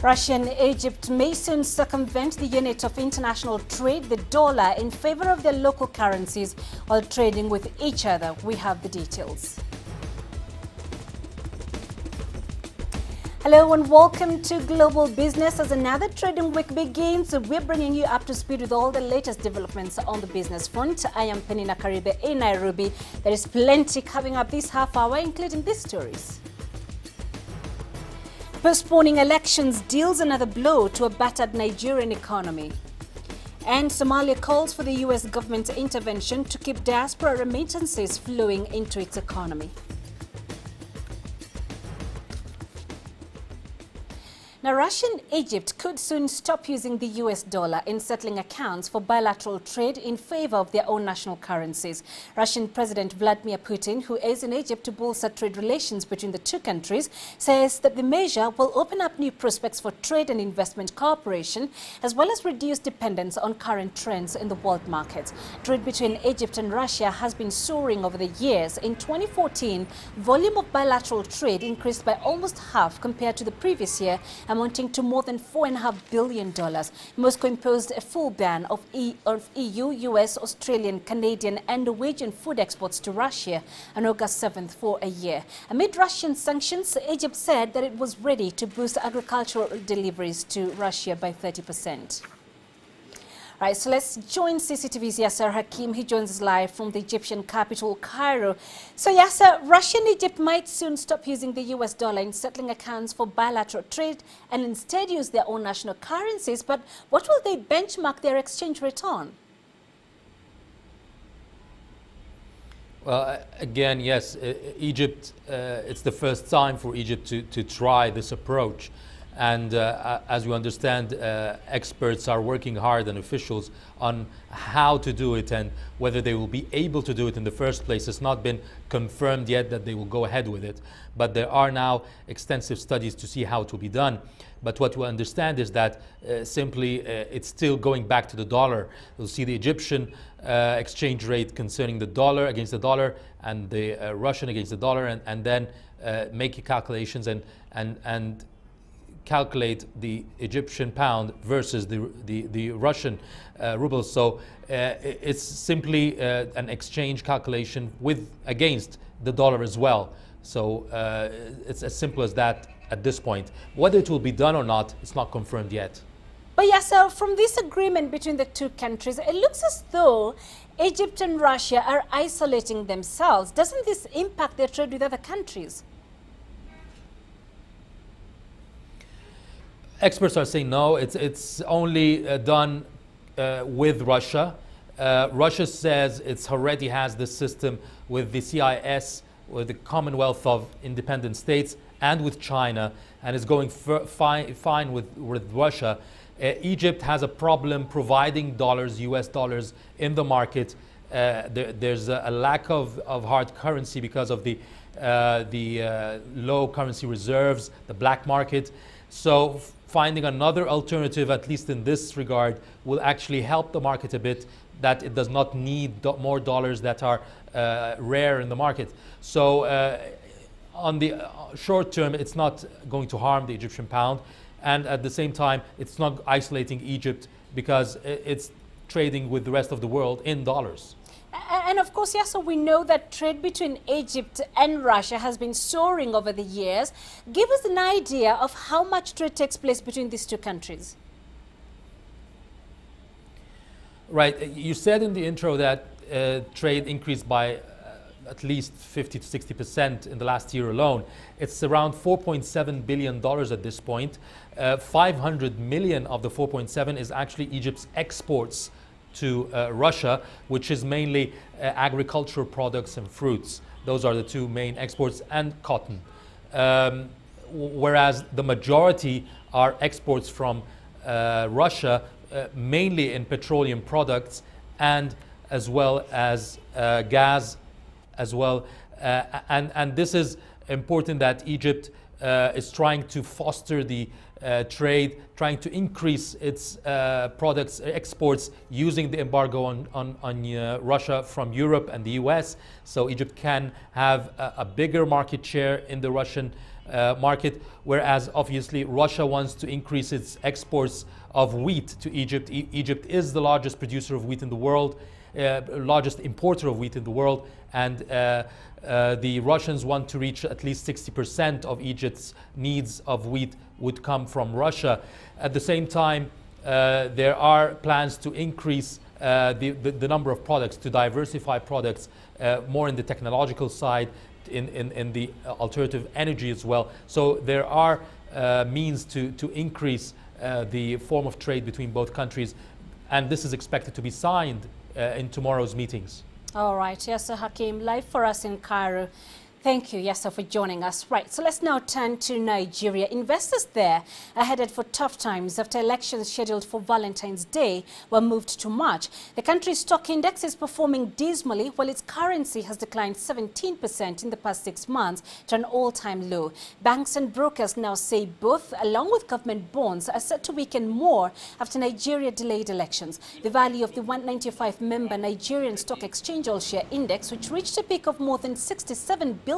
Russia and Egypt may soon circumvent the unit of international trade, the dollar, in favor of their local currencies while trading with each other. We have the details. Hello and welcome to Global Business. As another trading week begins, we're bringing you up to speed with all the latest developments on the business front. I am Penina Karibe in Nairobi. There is plenty coming up this half hour, including these stories. Postponing elections deals another blow to a battered Nigerian economy. And Somalia calls for the U.S. government intervention to keep diaspora remittances flowing into its economy. Now, Russia and Egypt could soon stop using the US dollar in settling accounts for bilateral trade in favor of their own national currencies. Russian President Vladimir Putin, who is in Egypt to bolster trade relations between the two countries, says that the measure will open up new prospects for trade and investment cooperation, as well as reduce dependence on current trends in the world markets. Trade between Egypt and Russia has been soaring over the years. In 2014, volume of bilateral trade increased by almost half compared to the previous year, amounting to more than $4.5 billion. Moscow imposed a full ban of EU, US, Australian, Canadian and Norwegian food exports to Russia on August 7th for a year. Amid Russian sanctions, Egypt said that it was ready to boost agricultural deliveries to Russia by 30%. Right, so let's join CCTV's Yasser Hakim. He joins us live from the Egyptian capital, Cairo. So Yasser, Russia and Egypt might soon stop using the US dollar in settling accounts for bilateral trade and instead use their own national currencies. But what will they benchmark their exchange rate on? Well, again, yes, Egypt, it's the first time for Egypt to try this approach. And as we understand, experts are working hard and officials on how to do it and whether they will be able to do it in the first place. It's not been confirmed yet that they will go ahead with it. But there are now extensive studies to see how it will be done. But what we understand is that simply it's still going back to the dollar. We'll see the Egyptian exchange rate concerning the dollar against the dollar and the Russian against the dollar, and then make calculations and calculate the Egyptian pound versus the Russian ruble. So it's simply an exchange calculation against the dollar as well. So it's as simple as that at this point. Whether it will be done or not, it's not confirmed yet. But yes, sir, from this agreement between the two countries, it looks as though Egypt and Russia are isolating themselves. Doesn't this impact their trade with other countries? Experts are saying no, it's only done with Russia. Russia says it already has this system with the CIS, with the Commonwealth of Independent States, and with China, and is going fine with Russia. Egypt has a problem providing dollars, US dollars, in the market. There's a lack of hard currency because of the low currency reserves, the black market. So finding another alternative, at least in this regard, will actually help the market a bit, that it does not need more dollars that are rare in the market. So on the short term, it's not going to harm the Egyptian pound. And at the same time, it's not isolating Egypt because it's trading with the rest of the world in dollars. And of course, yes, so we know that trade between Egypt and Russia has been soaring over the years. Give us an idea of how much trade takes place between these two countries. Right. You said in the intro that trade increased by at least 50 to 60% in the last year alone. It's around $4.7 billion at this point. 500 million of the 4.7 is actually Egypt's exports to Russia, which is mainly agricultural products and fruits. Those are the two main exports, and cotton. Whereas the majority are exports from Russia, mainly in petroleum products and as well as gas as well. And this is important, that Egypt is trying to foster the trade, trying to increase its products exports using the embargo on Russia from Europe and the US. So Egypt can have a bigger market share in the Russian market, whereas obviously Russia wants to increase its exports of wheat to Egypt. Egypt is the largest producer of wheat in the world, largest importer of wheat in the world, and the Russians want to reach at least 60% of Egypt's needs of wheat would come from Russia. At the same time, there are plans to increase the number of products, to diversify products more in the technological side, in the alternative energy as well. So there are means to increase the form of trade between both countries, and this is expected to be signed in tomorrow's meetings. All right, Yasser Hakim, live for us in Cairo. Thank you, Yasser, for joining us. Right, so let's now turn to Nigeria. Investors there are headed for tough times after elections scheduled for Valentine's Day were moved to March. The country's stock index is performing dismally, while its currency has declined 17% in the past 6 months to an all-time low. Banks and brokers now say both, along with government bonds, are set to weaken more after Nigeria delayed elections. The value of the 195-member Nigerian Stock Exchange All-Share Index, which reached a peak of more than $67 billion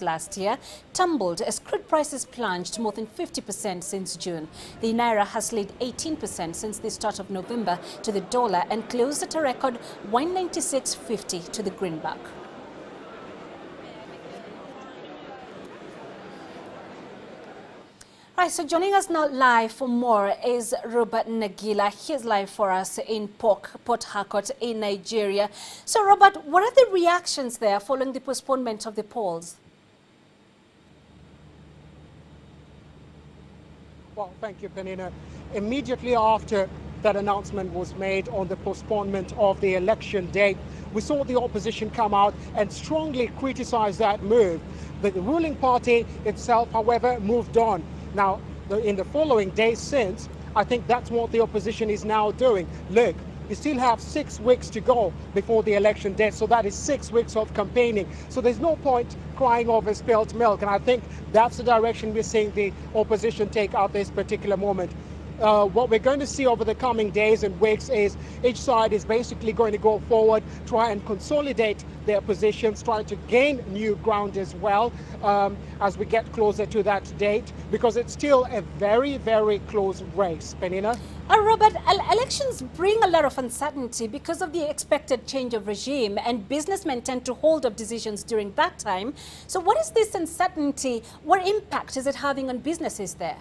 last year, tumbled as crude prices plunged more than 50% since June. The Naira has slid 18% since the start of November to the dollar and closed at a record 196.50 to the greenback. Right, so joining us now live for more is Robert Nagila. He's live for us in Port Harcourt in Nigeria. So, Robert, what are the reactions there following the postponement of the polls? Well, thank you, Penina. Immediately after that announcement was made on the postponement of the election date, we saw the opposition come out and strongly criticize that move. The ruling party itself, however, moved on. Now, in the following days since, I think that's what the opposition is now doing. Look, you still have 6 weeks to go before the election date, so that is 6 weeks of campaigning. So there's no point crying over spilt milk, and I think that's the direction we're seeing the opposition take at this particular moment. What we're going to see over the coming days and weeks is each side is basically going to go forward, try and consolidate their positions, try to gain new ground as well as we get closer to that date, because it's still a very, very close race. Penina? Robert, elections bring a lot of uncertainty because of the expected change of regime, and businessmen tend to hold up decisions during that time. So what is this uncertainty? What impact is it having on businesses there?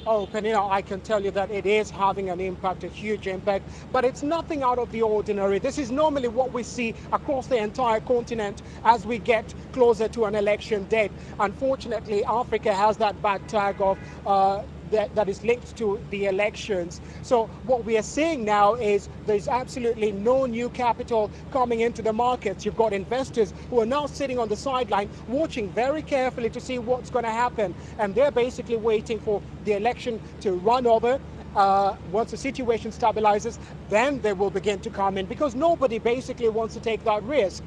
Oh, Penina, I can tell you that it is having an impact, a huge impact, but it's nothing out of the ordinary. This is normally what we see across the entire continent as we get closer to an election date. Unfortunately, Africa has that bad tag of that is linked to the elections. So what we are seeing now is there's absolutely no new capital coming into the markets. You've got investors who are now sitting on the sideline watching very carefully to see what's going to happen, and they're basically waiting for the election to run over. Once the situation stabilizes, then they will begin to come in, because nobody basically wants to take that risk.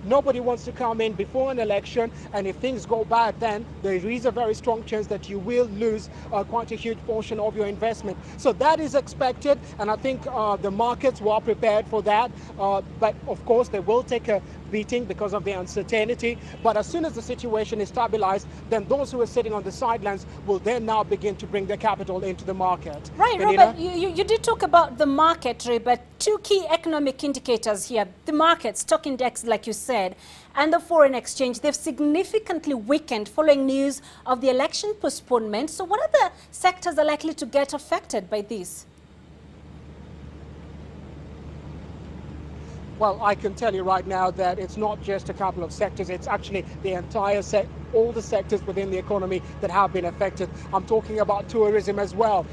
Nobody wants to come in before an election, and if things go bad, then there is a very strong chance that you will lose quite a huge portion of your investment. So that is expected, and I think the markets were prepared for that. But of course, they will take a beating because of the uncertainty. But as soon as the situation is stabilized, then those who are sitting on the sidelines will then now begin to bring their capital into the market. Right, Penina? Robert, you did talk about the market, but two key economic indicators here, the market, stock index, like you said, and the foreign exchange, they've significantly weakened following news of the election postponement. So what other sectors are likely to get affected by this? Well, I can tell you right now that it's not just a couple of sectors, it's actually the entire all the sectors within the economy that have been affected. I'm talking about tourism as well.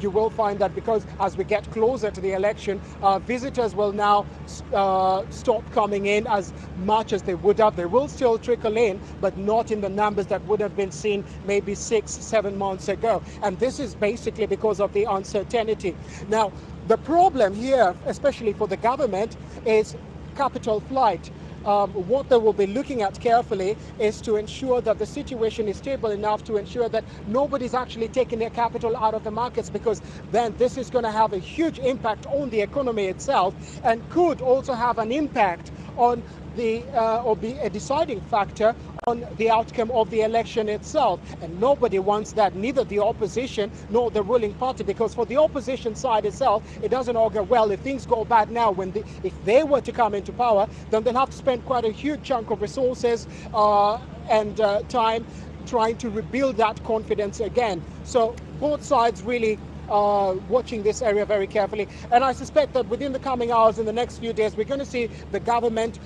You will find that because as we get closer to the election, visitors will now stop coming in as much as they would have. They will still trickle in, but not in the numbers that would have been seen maybe 6-7 months ago. And this is basically because of the uncertainty. Now, the problem here, especially for the government, is capital flight. What they will be looking at carefully is to ensure that the situation is stable enough to ensure that nobody's actually taking their capital out of the markets, because then this is going to have a huge impact on the economy itself and could also have an impact on the or be a deciding factor on the outcome of the election itself. And nobody wants that, neither the opposition nor the ruling party, because for the opposition side itself, it doesn't augur well. If things go bad now, if they were to come into power, then they'll have to spend quite a huge chunk of resources and time trying to rebuild that confidence again. So both sides really watching this area very carefully, and I suspect that within the coming hours, in the next few days, we're going to see the government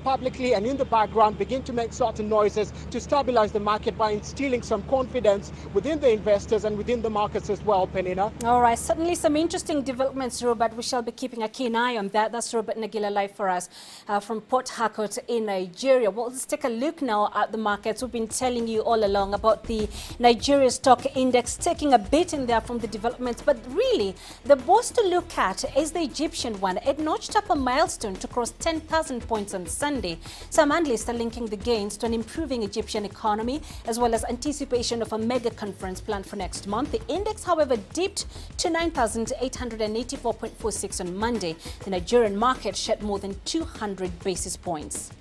publicly and in the background begin to make certain noises to stabilize the market by instilling some confidence within the investors and within the markets as well, Penina. All right, certainly some interesting developments, Robert. We shall be keeping a keen eye on that. That's Robert Nagila live for us from Port Harcourt in Nigeria. Well, let's take a look now at the markets. We've been telling you all along about the Nigeria Stock Index taking a bit in there from the development. But really, the most to look at is the Egyptian one. It notched up a milestone to cross 10,000 points on Sunday. Some analysts are linking the gains to an improving Egyptian economy, as well as anticipation of a mega conference planned for next month. The index, however, dipped to 9,884.46 on Monday. The Nigerian market shed more than 200 basis points.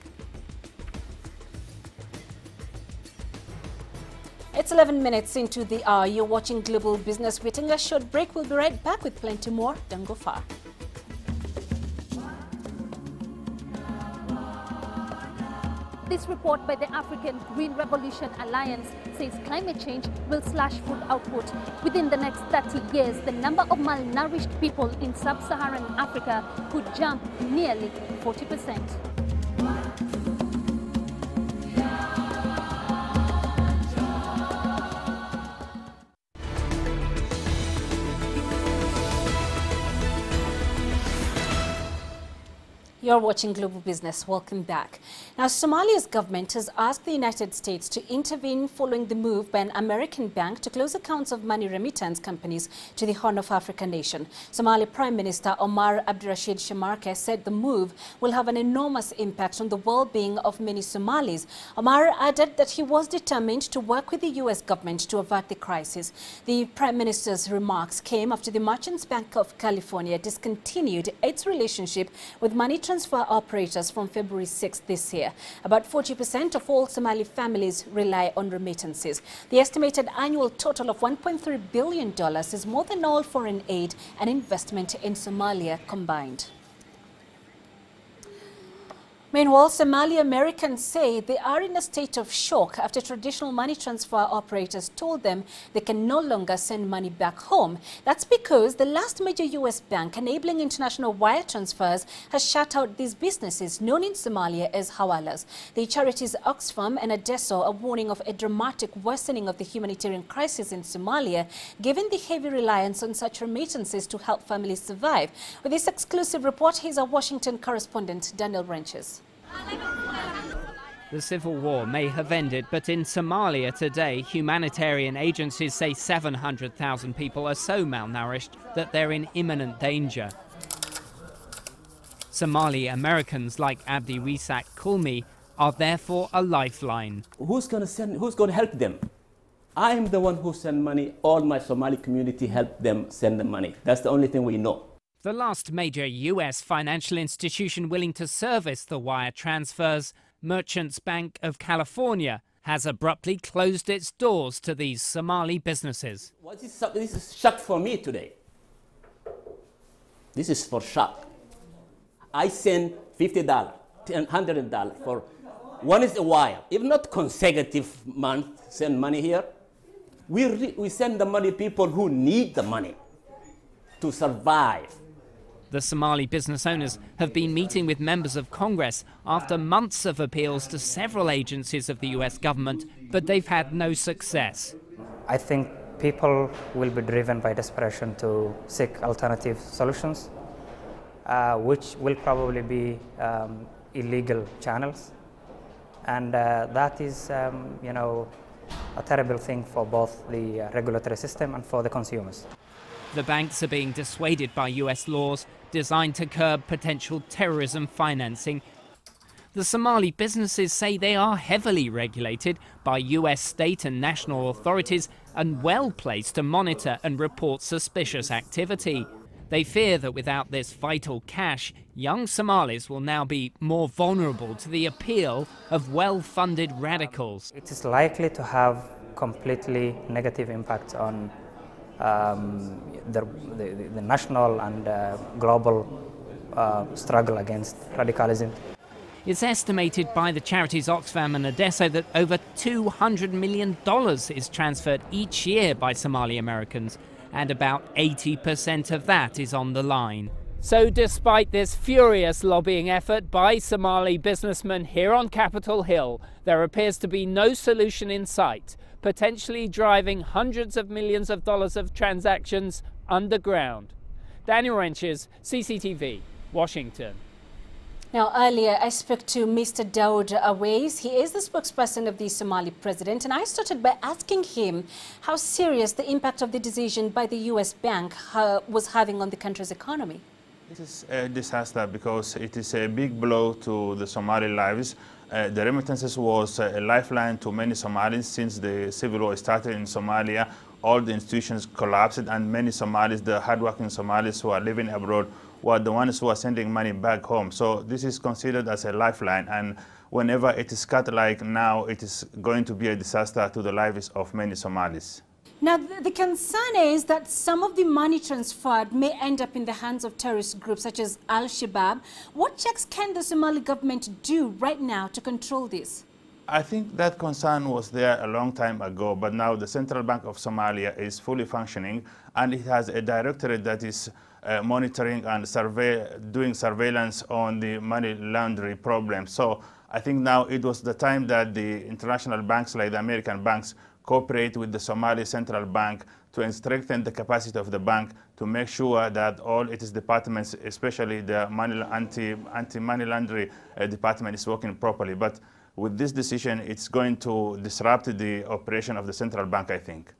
It's 11 minutes into the hour. You're watching Global Business. We're taking a short break. We'll be right back with plenty more. Don't go far. This report by the African Green Revolution Alliance says climate change will slash food output. Within the next 30 years, the number of malnourished people in sub-Saharan Africa could jump nearly 40%. You're watching Global Business. Welcome back. Now, Somalia's government has asked the United States to intervene following the move by an American bank to close accounts of money remittance companies to the Horn of Africa nation. Somali Prime Minister Omar Abdirashid Shamarke said the move will have an enormous impact on the well-being of many Somalis. Omar added that he was determined to work with the U.S. government to avert the crisis. The Prime Minister's remarks came after the Merchants Bank of California discontinued its relationship with money transfer operators from February 6 this year. About 40% of all Somali families rely on remittances. The estimated annual total of $1.3 billion is more than all foreign aid and investment in Somalia combined. Meanwhile, Somali Americans say they are in a state of shock after traditional money transfer operators told them they can no longer send money back home. That's because the last major U.S. bank enabling international wire transfers has shut out these businesses, known in Somalia as hawalas. The charities Oxfam and Adesso are warning of a dramatic worsening of the humanitarian crisis in Somalia, given the heavy reliance on such remittances to help families survive. With this exclusive report, here's our Washington correspondent, Daniel Wrenches. The civil war may have ended, but in Somalia today, humanitarian agencies say 700,000 people are so malnourished that they're in imminent danger. Somali Americans like Abdi Risak Kulmi are therefore a lifeline. Who's going to help them? I am the one who send money. All my Somali community help them send the money. That's the only thing we know. The last major U.S. financial institution willing to service the wire transfers, Merchants Bank of California, has abruptly closed its doors to these Somali businesses. This is shock for me today. This is for shock. I send $50, $100 for one is a wire. If not consecutive month, send money here. We send the money people who need the money to survive. The Somali business owners have been meeting with members of Congress after months of appeals to several agencies of the U.S. government, but they've had no success. I think people will be driven by desperation to seek alternative solutions, which will probably be illegal channels. And that is, a terrible thing for both the regulatory system and for the consumers. The banks are being dissuaded by U.S. laws designed to curb potential terrorism financing. The Somali businesses say they are heavily regulated by U.S. state and national authorities and well placed to monitor and report suspicious activity. They fear that without this vital cash, young Somalis will now be more vulnerable to the appeal of well-funded radicals. It is likely to have completely negative impacts on the national and global struggle against radicalism. It's estimated by the charities Oxfam and Adesso that over $200 million is transferred each year by Somali Americans, and about 80% of that is on the line. So despite this furious lobbying effort by Somali businessmen here on Capitol Hill, there appears to be no solution in sight, potentially driving hundreds of millions of dollars of transactions underground. Daniel Wrenches, CCTV, Washington. Now, earlier I spoke to Mr. Daoud Awais. He is the spokesperson of the Somali president, and I started by asking him how serious the impact of the decision by the U.S. bank was having on the country's economy. It is a disaster because it is a big blow to the Somali lives. The remittances was a lifeline to many Somalis since the civil war started in Somalia. All the institutions collapsed, and many Somalis, the hardworking Somalis who are living abroad, were the ones who are sending money back home. So this is considered as a lifeline, and whenever it is cut like now, it is going to be a disaster to the lives of many Somalis. Now, the concern is that some of the money transferred may end up in the hands of terrorist groups such as Al-Shabaab. What checks can the Somali government do right now to control this? I think that concern was there a long time ago, but now the Central Bank of Somalia is fully functioning, and it has a directorate that is monitoring and doing surveillance on the money laundering problem. So I think now it was the time that the international banks, like the American banks, cooperate with the Somali Central Bank to strengthen the capacity of the bank to make sure that all its departments, especially the anti-money laundering department, is working properly. But with this decision, it's going to disrupt the operation of the central bank, I think.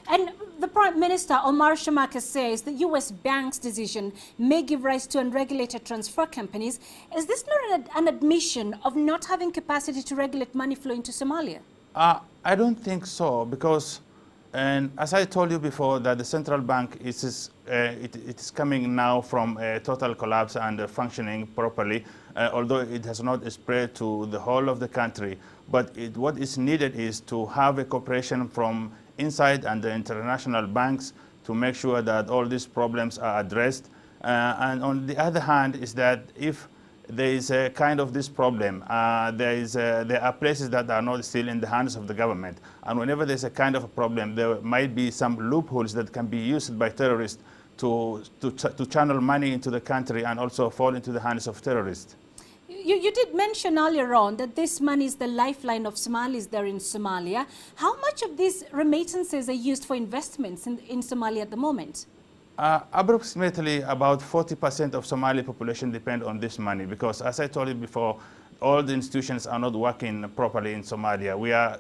And the Prime Minister, Omar Shamaka, says the U.S. bank's decision may give rise to unregulated transfer companies. Is this not an admission of not having capacity to regulate money flow into Somalia? I don't think so, because, and as I told you before, that the central bank it is coming now from a total collapse and functioning properly, although it has not spread to the whole of the country. But what is needed is to have a cooperation from inside and the international banks to make sure that all these problems are addressed. And on the other hand is that if there is a kind of this problem, there are places that are not still in the hands of the government. And whenever there's a kind of a problem, there might be some loopholes that can be used by terrorists to channel money into the country and also fall into the hands of terrorists. You did mention earlier on that this money is the lifeline of Somalis there in Somalia. How much of these remittances are used for investments in Somalia at the moment? Approximately about 40% of Somali population depend on this money because, as I told you before, all the institutions are not working properly in Somalia. We are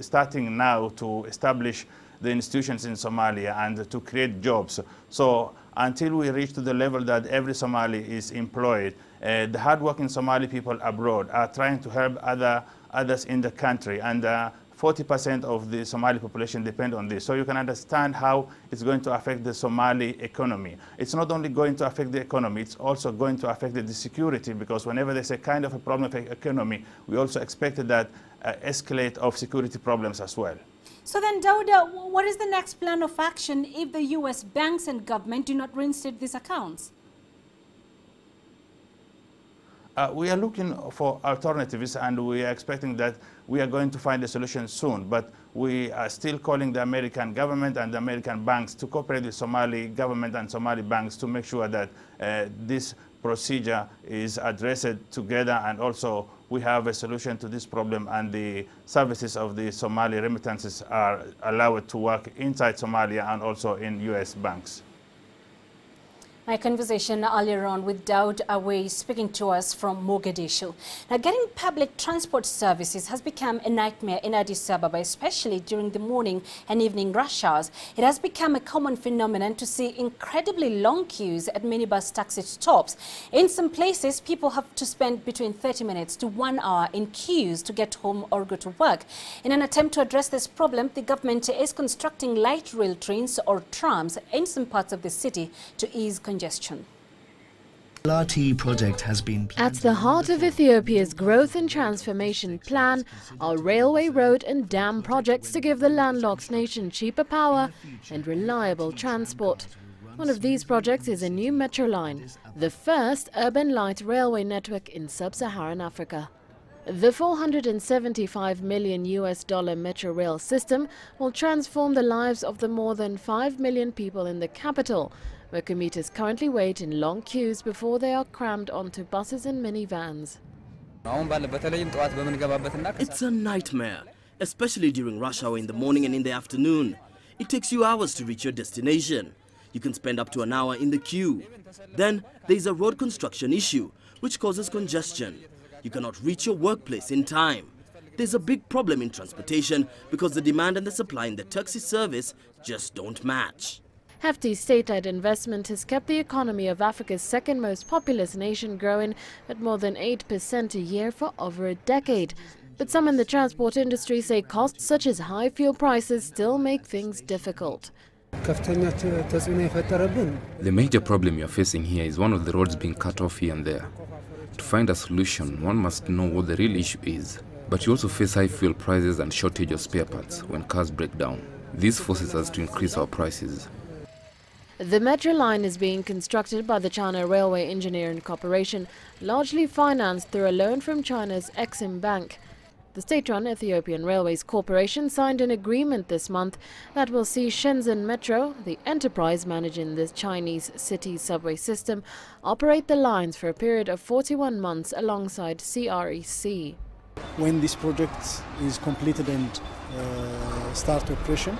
starting now to establish the institutions in Somalia and to create jobs. So until we reach to the level that every Somali is employed, the hardworking Somali people abroad are trying to help others in the country, and 40% of the Somali population depend on this. So you can understand how it's going to affect the Somali economy. It's not only going to affect the economy, it's also going to affect the security, because whenever there's a kind of a problem with the economy, we also expect that escalate of security problems as well. So then, Dauda, what is the next plan of action if the U.S. banks and government do not reinstate these accounts? We are looking for alternatives, and we are expecting that we are going to find a solution soon. But we are still calling the American government and the American banks to cooperate with Somali government and Somali banks to make sure that this procedure is addressed together, and also we have a solution to this problem, and the services of the Somali remittances are allowed to work inside Somalia and also in U.S. banks. My conversation earlier on with Daud Away speaking to us from Mogadishu. Now, getting public transport services has become a nightmare in Addis Ababa, especially during the morning and evening rush hours. It has become a common phenomenon to see incredibly long queues at minibus taxi stops. In some places, people have to spend between 30 minutes to 1 hour in queues to get home or go to work. In an attempt to address this problem, the government is constructing light rail trains or trams in some parts of the city to ease congestion. Project has been at the heart of Ethiopia's growth and transformation plan are railway, road and dam projects to give the landlocked nation cheaper power and reliable transport. One of these projects is a new metro line, the first urban light railway network in sub-Saharan Africa. The $475 million metro rail system will transform the lives of the more than 5 million people in the capital, where commuters currently wait in long queues before they are crammed onto buses and minivans. It's a nightmare, especially during rush hour in the morning and in the afternoon. It takes you hours to reach your destination. You can spend up to an hour in the queue. Then there is a road construction issue, which causes congestion. You cannot reach your workplace in time. There's a big problem in transportation because the demand and the supply in the taxi service just don't match. Hefty state-led investment has kept the economy of Africa's second most populous nation growing at more than 8% a year for over a decade. But some in the transport industry say costs such as high fuel prices still make things difficult. The major problem you're facing here is one of the roads being cut off here and there. To find a solution, one must know what the real issue is. But you also face high fuel prices and shortage of spare parts when cars break down. This forces us to increase our prices. The metro line is being constructed by the China Railway Engineering Corporation, largely financed through a loan from China's Exim Bank. The state-run Ethiopian Railways Corporation signed an agreement this month that will see Shenzhen Metro, the enterprise managing the Chinese city subway system, operate the lines for a period of 41 months alongside CREC. When this project is completed and start operation,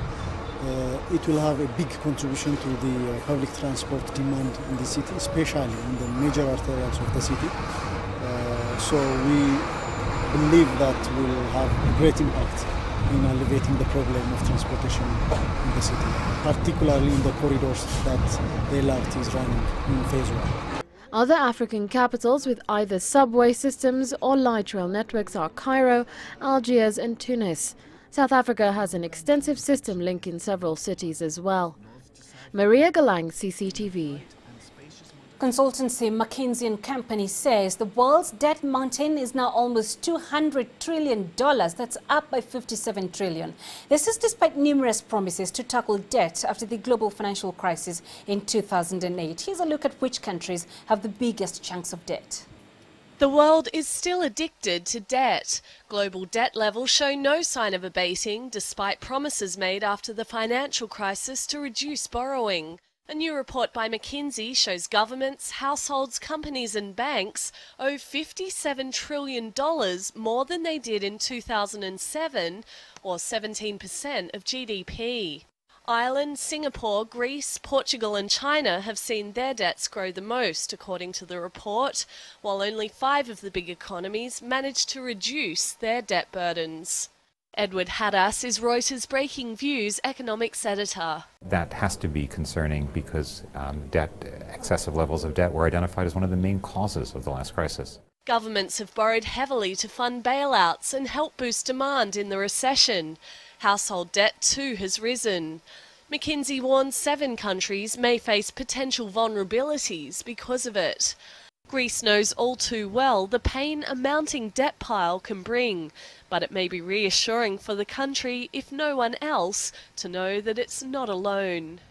it will have a big contribution to the public transport demand in the city, especially in the major arterials of the city. So we believe that will have a great impact in alleviating the problem of transportation in the city, particularly in the corridors that the LRT is running in phase 1. Other African capitals with either subway systems or light rail networks are Cairo, Algiers and Tunis. South Africa has an extensive system linking several cities as well. Maria Galang, CCTV. Consultancy McKinsey & Company says the world's debt mountain is now almost $200 trillion. That's up by 57 trillion. This is despite numerous promises to tackle debt after the global financial crisis in 2008. Here's a look at which countries have the biggest chunks of debt. The world is still addicted to debt. Global debt levels show no sign of abating, despite promises made after the financial crisis to reduce borrowing. A new report by McKinsey shows governments, households, companies and banks owe $57 trillion more than they did in 2007, or 17% of GDP. Ireland, Singapore, Greece, Portugal and China have seen their debts grow the most, according to the report, while only 5 of the big economies managed to reduce their debt burdens. Edward Hadas is Reuters' Breaking Views economics editor. That has to be concerning because excessive levels of debt were identified as one of the main causes of the last crisis. Governments have borrowed heavily to fund bailouts and help boost demand in the recession. Household debt too has risen. McKinsey warns 7 countries may face potential vulnerabilities because of it. Greece knows all too well the pain a mounting debt pile can bring, but it may be reassuring for the country, if no one else, to know that it's not alone.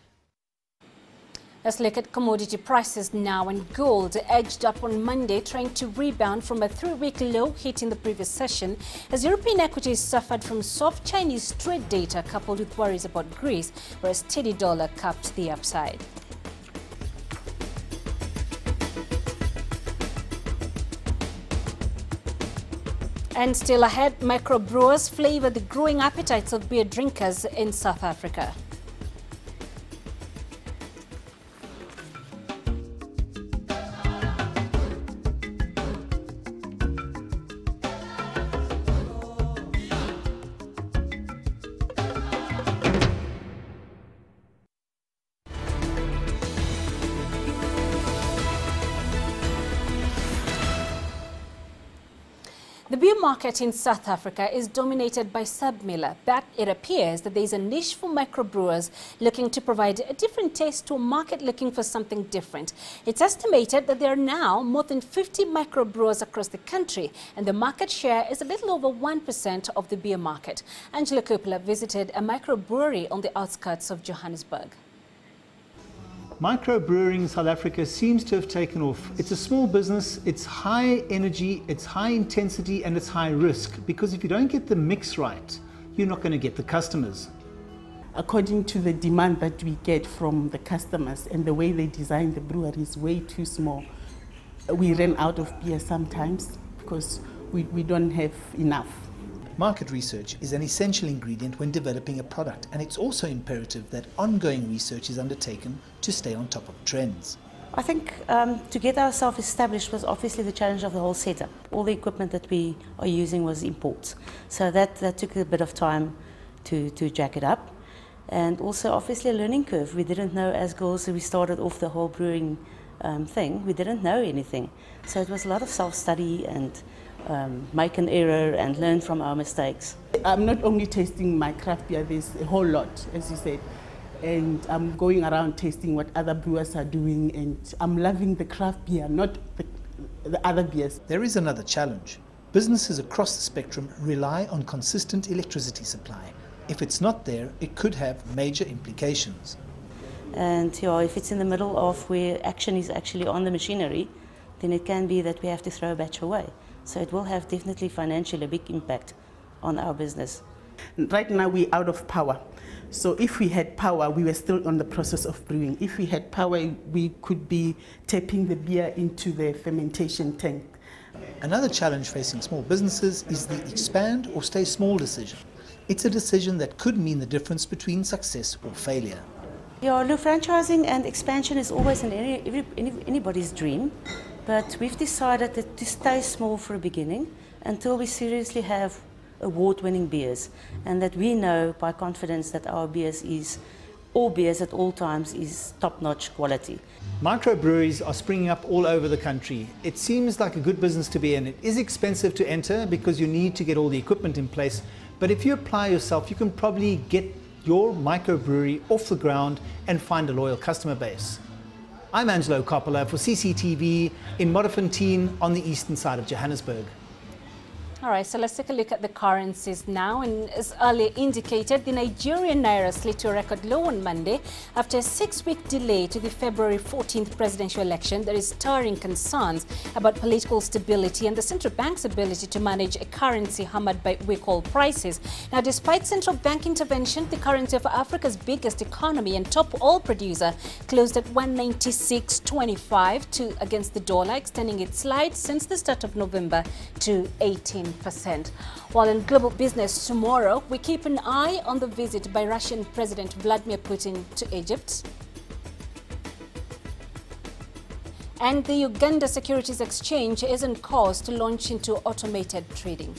Let's look at commodity prices now, and gold edged up on Monday, trying to rebound from a 3-week low hit in the previous session, as European equities suffered from soft Chinese trade data coupled with worries about Greece, where a steady dollar capped the upside. And still ahead, microbrewers flavor the growing appetites of beer drinkers in South Africa. market in South Africa is dominated by sub-miller, but it appears that there is a niche for microbrewers looking to provide a different taste to a market looking for something different. It's estimated that there are now more than 50 microbrewers across the country, and the market share is a little over 1% of the beer market. Angela Coppola visited a microbrewery on the outskirts of Johannesburg. Microbrewing in South Africa seems to have taken off. It's a small business, it's high energy, it's high intensity, and it's high risk, because if you don't get the mix right, you're not going to get the customers. According to the demand that we get from the customers and the way they design the brewery is way too small, we run out of beer sometimes because we don't have enough. Market research is an essential ingredient when developing a product, and it's also imperative that ongoing research is undertaken to stay on top of trends. I think to get ourselves established was obviously the challenge of the whole setup. All the equipment that we are using was imports, so that took a bit of time to jack it up. And also obviously a learning curve. We didn't know as girls, we started off the whole brewing thing, we didn't know anything. So it was a lot of self-study and make an error and learn from our mistakes. I'm not only tasting my craft beer, there's a whole lot, as you said. And I'm going around tasting what other brewers are doing, and I'm loving the craft beer, not the other beers. There is another challenge. Businesses across the spectrum rely on consistent electricity supply. If it's not there, it could have major implications. And if it's in the middle of where action is actually on the machinery, then it can be that we have to throw a batch away. So it will have definitely financially a big impact on our business. Right now we're out of power. So if we had power, we were still on the process of brewing. If we had power, we could be tapping the beer into the fermentation tank. Another challenge facing small businesses is the expand or stay small decision. It's a decision that could mean the difference between success or failure. Yeah, look, franchising and expansion is always anybody's dream. But we've decided to stay small for a beginning until we seriously have award-winning beers, and that we know by confidence that our beers at all times is top-notch quality. Microbreweries are springing up all over the country. It seems like a good business to be in. It is expensive to enter because you need to get all the equipment in place, but if you apply yourself, you can probably get your microbrewery off the ground and find a loyal customer base. I'm Angelo Coppola for CCTV in Modderfontein on the eastern side of Johannesburg. All right, so let's take a look at the currencies now. And as earlier indicated, the Nigerian naira slid to a record low on Monday after a 6-week delay to the February 14th presidential election. There is stirring concerns about political stability and the central bank's ability to manage a currency hammered by weak oil prices. Now, despite central bank intervention, the currency of Africa's biggest economy and top oil producer closed at 196.25 against the dollar, extending its slide since the start of November to 18%. While in global business tomorrow, we keep an eye on the visit by Russian President Vladimir Putin to Egypt. And the Uganda Securities Exchange is on course to launch into automated trading.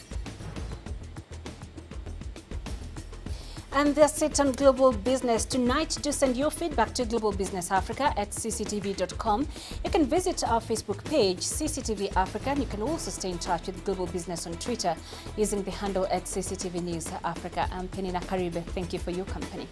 And that's it on Global Business tonight. Do send your feedback to Global Business Africa at cctv.com. You can visit our Facebook page, CCTV Africa, and you can also stay in touch with Global Business on Twitter using the handle at CCTV News Africa. I'm Penina Karibe. Thank you for your company.